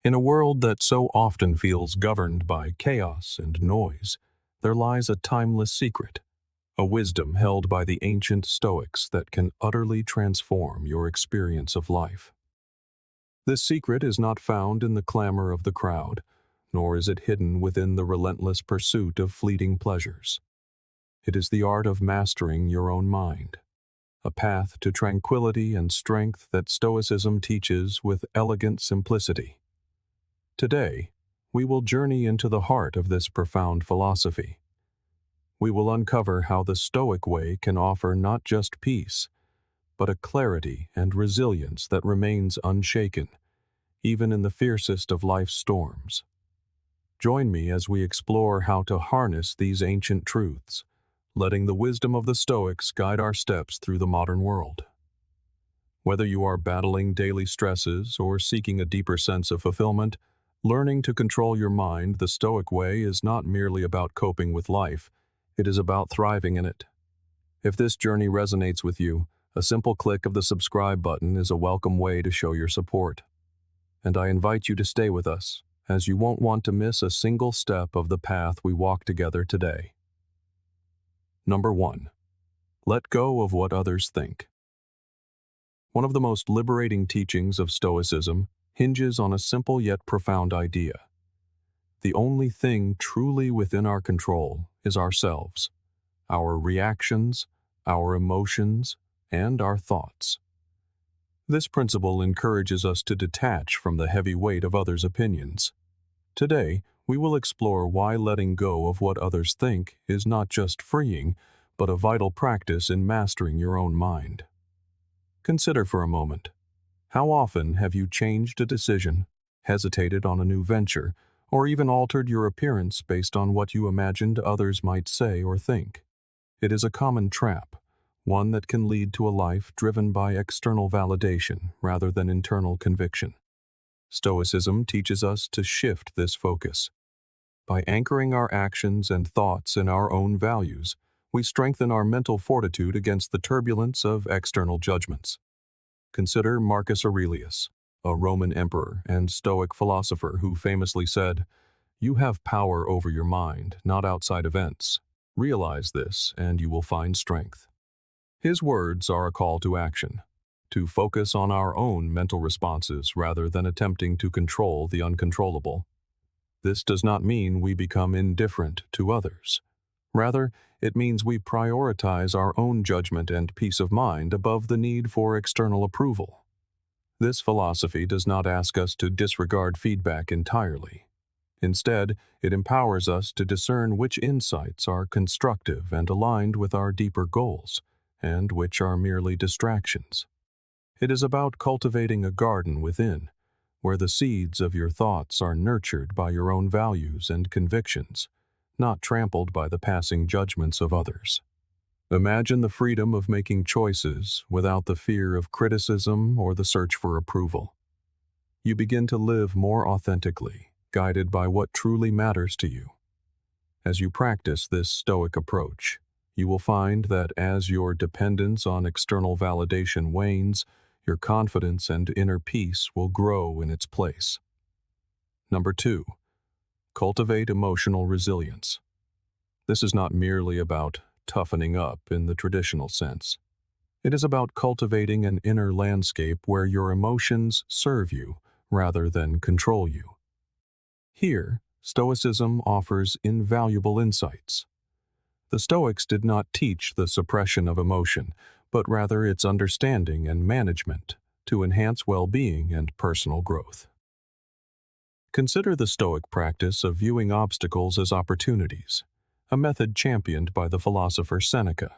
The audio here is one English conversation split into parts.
In a world that so often feels governed by chaos and noise, there lies a timeless secret, a wisdom held by the ancient Stoics that can utterly transform your experience of life. This secret is not found in the clamor of the crowd, nor is it hidden within the relentless pursuit of fleeting pleasures. It is the art of mastering your own mind, a path to tranquility and strength that Stoicism teaches with elegant simplicity. Today, we will journey into the heart of this profound philosophy. We will uncover how the Stoic way can offer not just peace, but a clarity and resilience that remains unshaken, even in the fiercest of life's storms. Join me as we explore how to harness these ancient truths, letting the wisdom of the Stoics guide our steps through the modern world. Whether you are battling daily stresses or seeking a deeper sense of fulfillment, learning to control your mind the Stoic way is not merely about coping with life, it is about thriving in it. If this journey resonates with you, a simple click of the subscribe button is a welcome way to show your support. And I invite you to stay with us, as you won't want to miss a single step of the path we walk together today. Number 1. Let go of what others think. One of the most liberating teachings of Stoicism hinges on a simple yet profound idea. The only thing truly within our control is ourselves, our reactions, our emotions, and our thoughts. This principle encourages us to detach from the heavy weight of others' opinions. Today, we will explore why letting go of what others think is not just freeing, but a vital practice in mastering your own mind. Consider for a moment. How often have you changed a decision, hesitated on a new venture, or even altered your appearance based on what you imagined others might say or think? It is a common trap, one that can lead to a life driven by external validation rather than internal conviction. Stoicism teaches us to shift this focus. By anchoring our actions and thoughts in our own values, we strengthen our mental fortitude against the turbulence of external judgments. Consider Marcus Aurelius, a Roman emperor and Stoic philosopher who famously said, "You have power over your mind, not outside events. Realize this, and you will find strength." His words are a call to action, to focus on our own mental responses rather than attempting to control the uncontrollable. This does not mean we become indifferent to others. Rather, it means we prioritize our own judgment and peace of mind above the need for external approval. This philosophy does not ask us to disregard feedback entirely. Instead, it empowers us to discern which insights are constructive and aligned with our deeper goals, and which are merely distractions. It is about cultivating a garden within, where the seeds of your thoughts are nurtured by your own values and convictions, not trampled by the passing judgments of others. Imagine the freedom of making choices without the fear of criticism or the search for approval. You begin to live more authentically, guided by what truly matters to you. As you practice this Stoic approach, you will find that as your dependence on external validation wanes, your confidence and inner peace will grow in its place. Number 2. Cultivate emotional resilience. This is not merely about toughening up in the traditional sense. It is about cultivating an inner landscape where your emotions serve you rather than control you. Here, Stoicism offers invaluable insights. The Stoics did not teach the suppression of emotion, but rather its understanding and management to enhance well-being and personal growth. Consider the Stoic practice of viewing obstacles as opportunities, a method championed by the philosopher Seneca.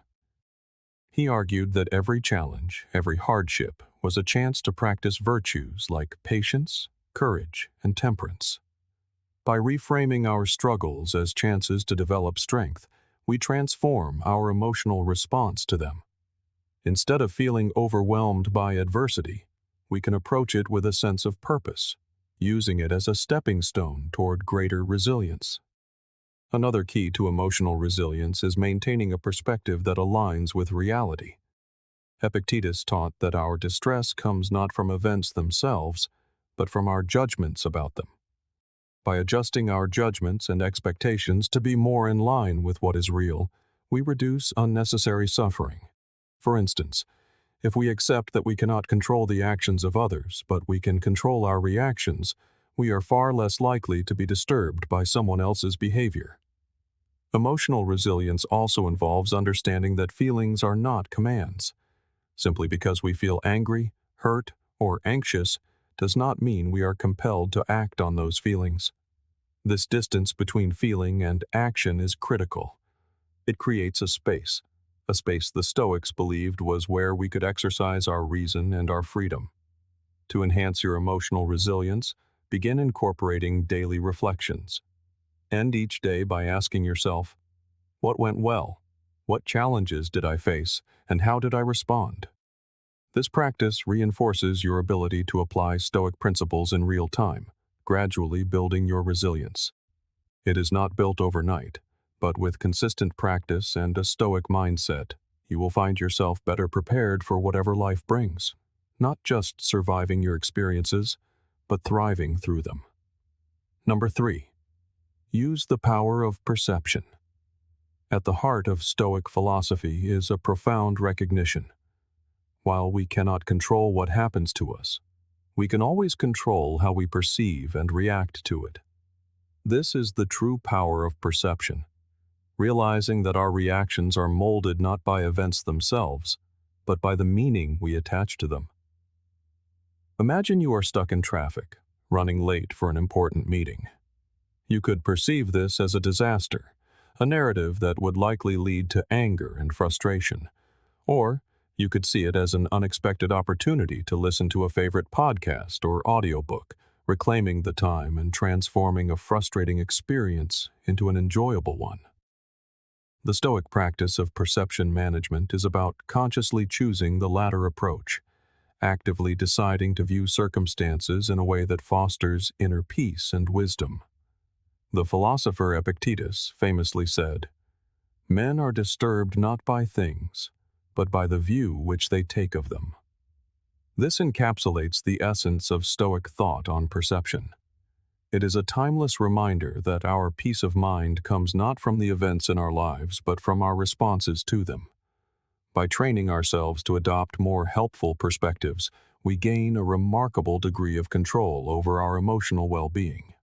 He argued that every challenge, every hardship, was a chance to practice virtues like patience, courage, and temperance. By reframing our struggles as chances to develop strength, we transform our emotional response to them. Instead of feeling overwhelmed by adversity, we can approach it with a sense of purpose, using it as a stepping stone toward greater resilience. Another key to emotional resilience is maintaining a perspective that aligns with reality. Epictetus taught that our distress comes not from events themselves, but from our judgments about them. By adjusting our judgments and expectations to be more in line with what is real, we reduce unnecessary suffering. For instance, if we accept that we cannot control the actions of others, but we can control our reactions, we are far less likely to be disturbed by someone else's behavior. Emotional resilience also involves understanding that feelings are not commands. Simply because we feel angry, hurt, or anxious does not mean we are compelled to act on those feelings. This distance between feeling and action is critical. It creates a space the Stoics believed was where we could exercise our reason and our freedom. To enhance your emotional resilience, begin incorporating daily reflections. End each day by asking yourself, what went well? What challenges did I face, and how did I respond? This practice reinforces your ability to apply Stoic principles in real time, gradually building your resilience. It is not built overnight, but with consistent practice and a Stoic mindset, you will find yourself better prepared for whatever life brings, not just surviving your experiences, but thriving through them. Number 3. Use the power of perception. At the heart of Stoic philosophy is a profound recognition. While we cannot control what happens to us, we can always control how we perceive and react to it. This is the true power of perception, realizing that our reactions are molded not by events themselves, but by the meaning we attach to them. Imagine you are stuck in traffic, running late for an important meeting. You could perceive this as a disaster, a narrative that would likely lead to anger and frustration, or you could see it as an unexpected opportunity to listen to a favorite podcast or audiobook, reclaiming the time and transforming a frustrating experience into an enjoyable one. The Stoic practice of perception management is about consciously choosing the latter approach, actively deciding to view circumstances in a way that fosters inner peace and wisdom. The philosopher Epictetus famously said, "Men are disturbed not by things, but by the view which they take of them." This encapsulates the essence of Stoic thought on perception. It is a timeless reminder that our peace of mind comes not from the events in our lives, but from our responses to them. By training ourselves to adopt more helpful perspectives, we gain a remarkable degree of control over our emotional well-being.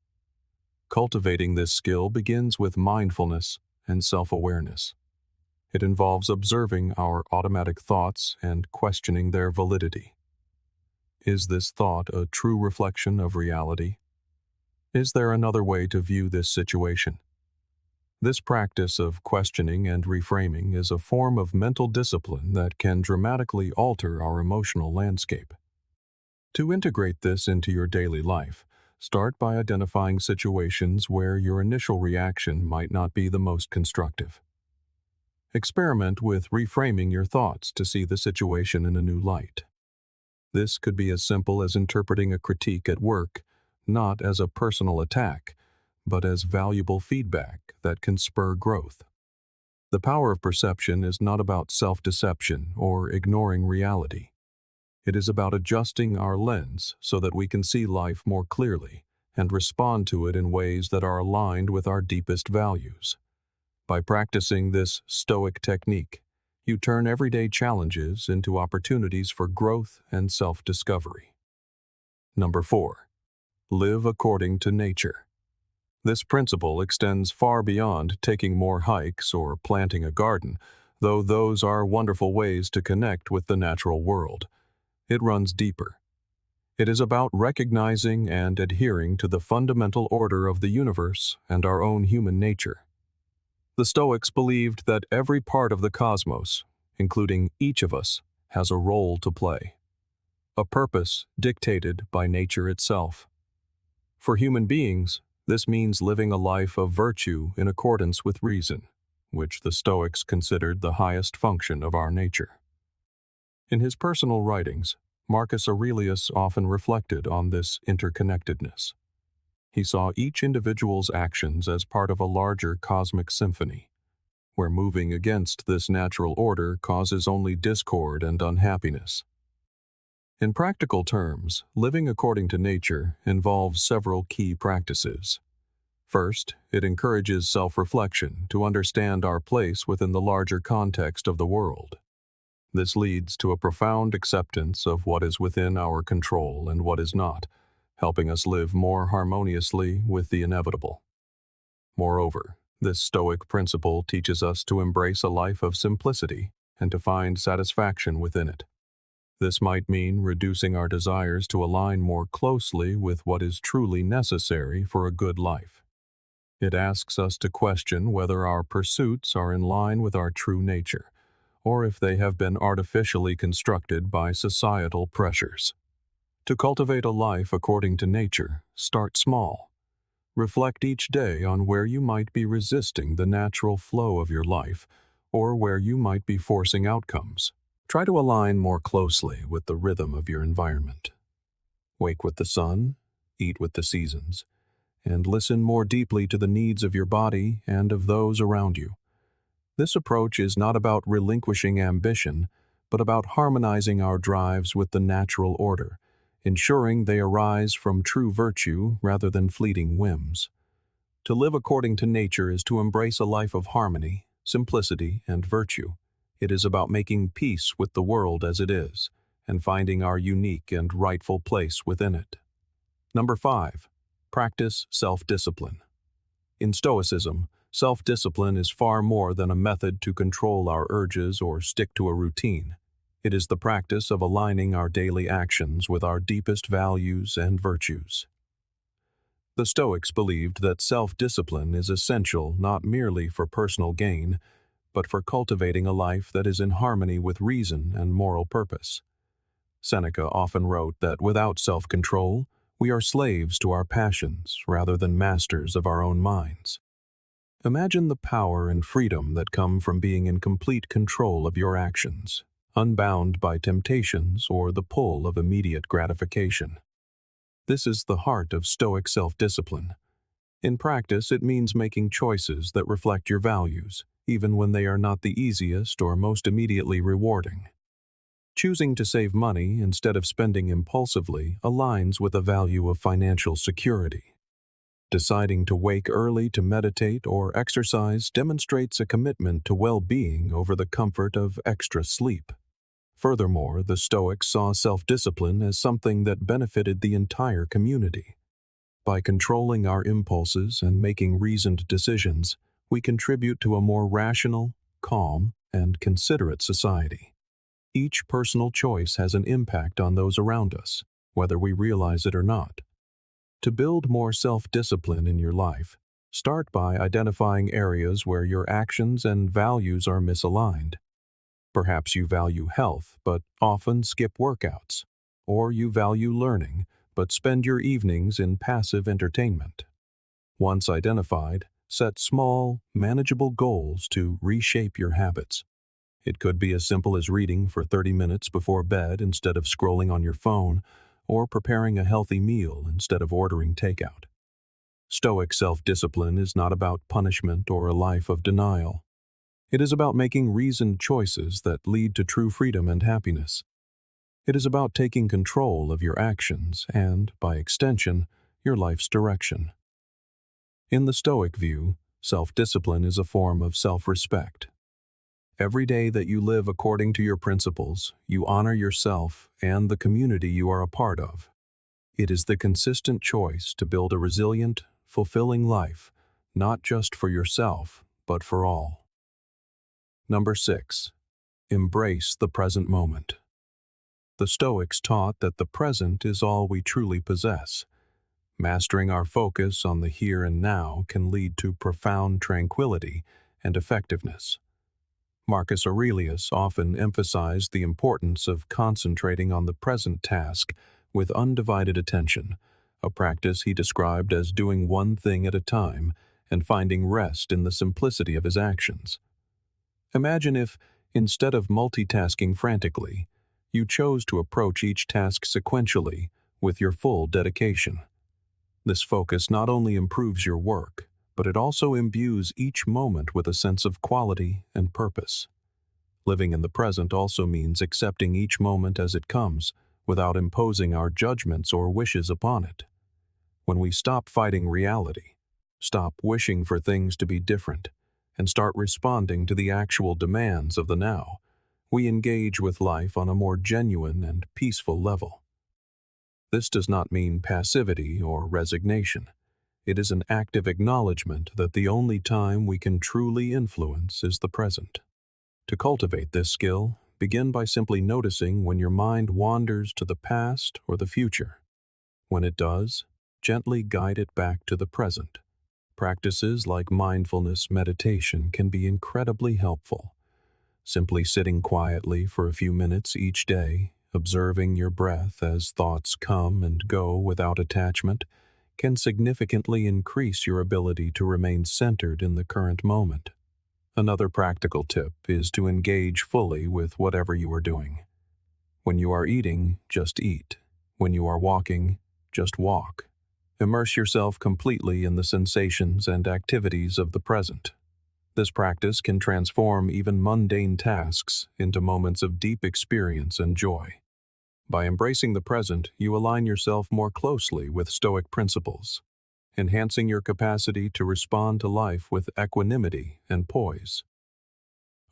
Cultivating this skill begins with mindfulness and self-awareness. It involves observing our automatic thoughts and questioning their validity. Is this thought a true reflection of reality? Is there another way to view this situation? This practice of questioning and reframing is a form of mental discipline that can dramatically alter our emotional landscape. To integrate this into your daily life, start by identifying situations where your initial reaction might not be the most constructive. Experiment with reframing your thoughts to see the situation in a new light. This could be as simple as interpreting a critique at work not as a personal attack, but as valuable feedback that can spur growth. The power of perception is not about self-deception or ignoring reality. It is about adjusting our lens so that we can see life more clearly and respond to it in ways that are aligned with our deepest values. By practicing this Stoic technique, you turn everyday challenges into opportunities for growth and self-discovery. Number 4. Live according to nature. This principle extends far beyond taking more hikes or planting a garden, though those are wonderful ways to connect with the natural world. It runs deeper. It is about recognizing and adhering to the fundamental order of the universe and our own human nature. The Stoics believed that every part of the cosmos, including each of us, has a role to play, a purpose dictated by nature itself. For human beings, this means living a life of virtue in accordance with reason, which the Stoics considered the highest function of our nature. In his personal writings, Marcus Aurelius often reflected on this interconnectedness. He saw each individual's actions as part of a larger cosmic symphony, where moving against this natural order causes only discord and unhappiness. In practical terms, living according to nature involves several key practices. First, it encourages self-reflection to understand our place within the larger context of the world. This leads to a profound acceptance of what is within our control and what is not, helping us live more harmoniously with the inevitable. Moreover, this Stoic principle teaches us to embrace a life of simplicity and to find satisfaction within it. This might mean reducing our desires to align more closely with what is truly necessary for a good life. It asks us to question whether our pursuits are in line with our true nature, or if they have been artificially constructed by societal pressures. To cultivate a life according to nature, start small. Reflect each day on where you might be resisting the natural flow of your life, or where you might be forcing outcomes. Try to align more closely with the rhythm of your environment. Wake with the sun, eat with the seasons, and listen more deeply to the needs of your body and of those around you. This approach is not about relinquishing ambition, but about harmonizing our drives with the natural order, ensuring they arise from true virtue rather than fleeting whims. To live according to nature is to embrace a life of harmony, simplicity, and virtue. It is about making peace with the world as it is, and finding our unique and rightful place within it. Number 5. Practice self-discipline. In Stoicism, self-discipline is far more than a method to control our urges or stick to a routine. It is the practice of aligning our daily actions with our deepest values and virtues. The Stoics believed that self-discipline is essential not merely for personal gain, but for cultivating a life that is in harmony with reason and moral purpose. Seneca often wrote that without self-control, we are slaves to our passions rather than masters of our own minds. Imagine the power and freedom that come from being in complete control of your actions, unbound by temptations or the pull of immediate gratification. This is the heart of Stoic self-discipline. In practice, it means making choices that reflect your values, even when they are not the easiest or most immediately rewarding. Choosing to save money instead of spending impulsively aligns with a value of financial security. Deciding to wake early to meditate or exercise demonstrates a commitment to well-being over the comfort of extra sleep. Furthermore, the Stoics saw self-discipline as something that benefited the entire community. By controlling our impulses and making reasoned decisions, we contribute to a more rational, calm, and considerate society. Each personal choice has an impact on those around us, whether we realize it or not. To build more self-discipline in your life, start by identifying areas where your actions and values are misaligned. Perhaps you value health but often skip workouts, or you value learning but spend your evenings in passive entertainment. Once identified, set small, manageable goals to reshape your habits. It could be as simple as reading for 30 minutes before bed instead of scrolling on your phone, or preparing a healthy meal instead of ordering takeout. Stoic self-discipline is not about punishment or a life of denial. It is about making reasoned choices that lead to true freedom and happiness. It is about taking control of your actions and, by extension, your life's direction. In the Stoic view, self-discipline is a form of self-respect. Every day that you live according to your principles, you honor yourself and the community you are a part of. It is the consistent choice to build a resilient, fulfilling life, not just for yourself, but for all. Number 6. Embrace the present moment. The Stoics taught that the present is all we truly possess. Mastering our focus on the here and now can lead to profound tranquility and effectiveness. Marcus Aurelius often emphasized the importance of concentrating on the present task with undivided attention, a practice he described as doing one thing at a time and finding rest in the simplicity of his actions. Imagine if, instead of multitasking frantically, you chose to approach each task sequentially with your full dedication. This focus not only improves your work, but it also imbues each moment with a sense of quality and purpose. Living in the present also means accepting each moment as it comes, without imposing our judgments or wishes upon it. When we stop fighting reality, stop wishing for things to be different, and start responding to the actual demands of the now, we engage with life on a more genuine and peaceful level. This does not mean passivity or resignation. It is an active acknowledgement that the only time we can truly influence is the present. To cultivate this skill, begin by simply noticing when your mind wanders to the past or the future. When it does, gently guide it back to the present. Practices like mindfulness meditation can be incredibly helpful. Simply sitting quietly for a few minutes each day, observing your breath as thoughts come and go without attachment, can significantly increase your ability to remain centered in the current moment. Another practical tip is to engage fully with whatever you are doing. When you are eating, just eat. When you are walking, just walk. Immerse yourself completely in the sensations and activities of the present. This practice can transform even mundane tasks into moments of deep experience and joy. By embracing the present, you align yourself more closely with Stoic principles, enhancing your capacity to respond to life with equanimity and poise.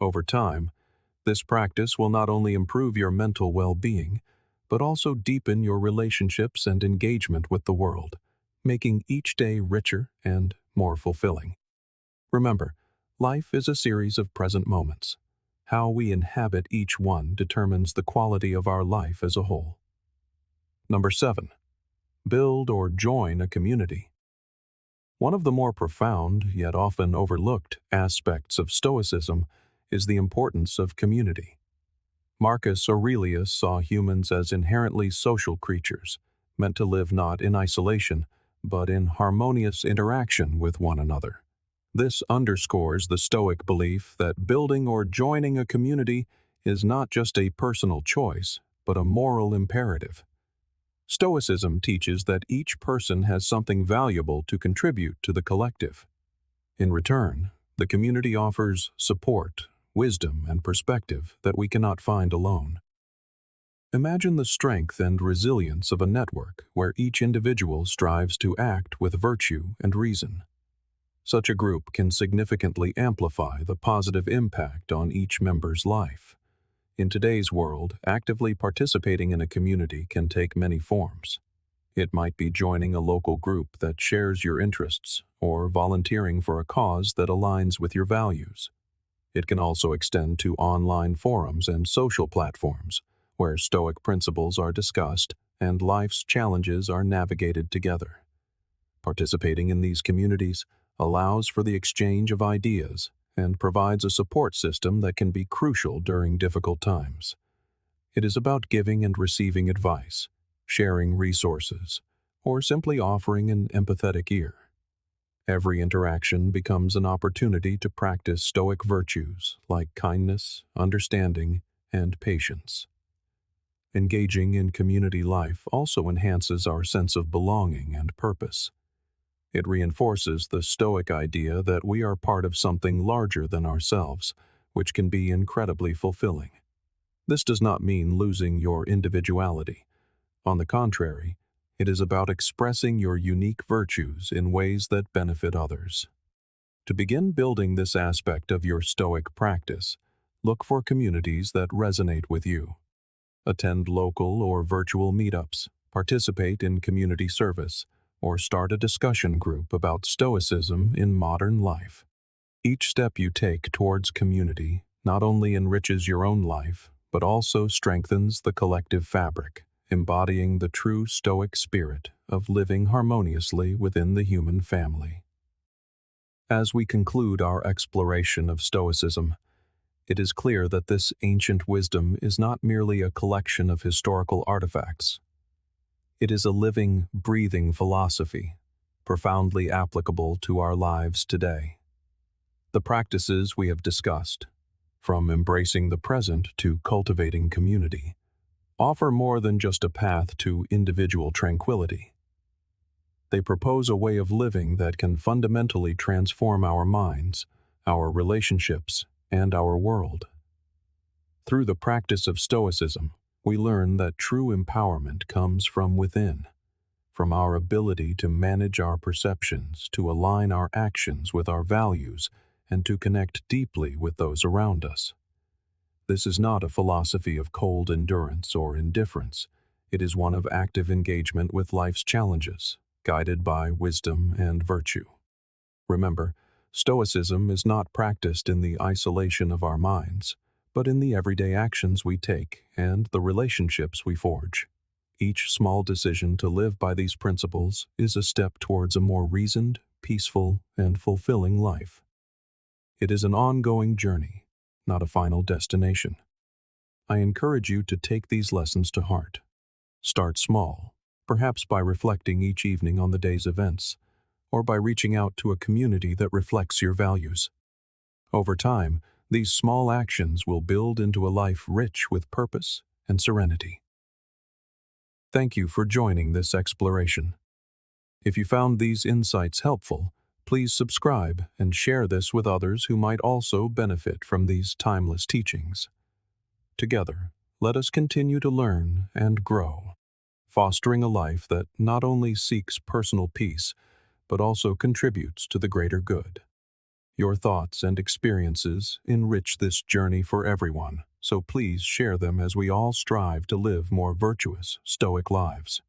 Over time, this practice will not only improve your mental well-being, but also deepen your relationships and engagement with the world, making each day richer and more fulfilling. Remember, life is a series of present moments. How we inhabit each one determines the quality of our life as a whole. Number 7. Build or join a community. One of the more profound, yet often overlooked, aspects of Stoicism is the importance of community. Marcus Aurelius saw humans as inherently social creatures, meant to live not in isolation, but in harmonious interaction with one another. This underscores the Stoic belief that building or joining a community is not just a personal choice, but a moral imperative. Stoicism teaches that each person has something valuable to contribute to the collective. In return, the community offers support, wisdom, and perspective that we cannot find alone. Imagine the strength and resilience of a network where each individual strives to act with virtue and reason. Such a group can significantly amplify the positive impact on each member's life. In today's world, actively participating in a community can take many forms. It might be joining a local group that shares your interests, or volunteering for a cause that aligns with your values. It can also extend to online forums and social platforms, where Stoic principles are discussed and life's challenges are navigated together. Participating in these communities allows for the exchange of ideas and provides a support system that can be crucial during difficult times. It is about giving and receiving advice, sharing resources, or simply offering an empathetic ear. Every interaction becomes an opportunity to practice Stoic virtues like kindness, understanding, and patience. Engaging in community life also enhances our sense of belonging and purpose. It reinforces the Stoic idea that we are part of something larger than ourselves, which can be incredibly fulfilling. This does not mean losing your individuality. On the contrary, it is about expressing your unique virtues in ways that benefit others. To begin building this aspect of your Stoic practice, look for communities that resonate with you. Attend local or virtual meetups, participate in community service, or start a discussion group about Stoicism in modern life. Each step you take towards community not only enriches your own life, but also strengthens the collective fabric, embodying the true Stoic spirit of living harmoniously within the human family. As we conclude our exploration of Stoicism, it is clear that this ancient wisdom is not merely a collection of historical artifacts. It is a living, breathing philosophy, profoundly applicable to our lives today. The practices we have discussed, from embracing the present to cultivating community, offer more than just a path to individual tranquility. They propose a way of living that can fundamentally transform our minds, our relationships, and our world. Through the practice of Stoicism, we learn that true empowerment comes from within, from our ability to manage our perceptions, to align our actions with our values, and to connect deeply with those around us. This is not a philosophy of cold endurance or indifference. It is one of active engagement with life's challenges, guided by wisdom and virtue. Remember, Stoicism is not practiced in the isolation of our minds, but in the everyday actions we take and the relationships we forge. Each small decision to live by these principles is a step towards a more reasoned, peaceful, and fulfilling life. It is an ongoing journey, not a final destination. I encourage you to take these lessons to heart. Start small, perhaps by reflecting each evening on the day's events, or by reaching out to a community that reflects your values. Over time, these small actions will build into a life rich with purpose and serenity. Thank you for joining this exploration. If you found these insights helpful, please subscribe and share this with others who might also benefit from these timeless teachings. Together, let us continue to learn and grow, fostering a life that not only seeks personal peace, but also contributes to the greater good. Your thoughts and experiences enrich this journey for everyone, so please share them as we all strive to live more virtuous, Stoic lives.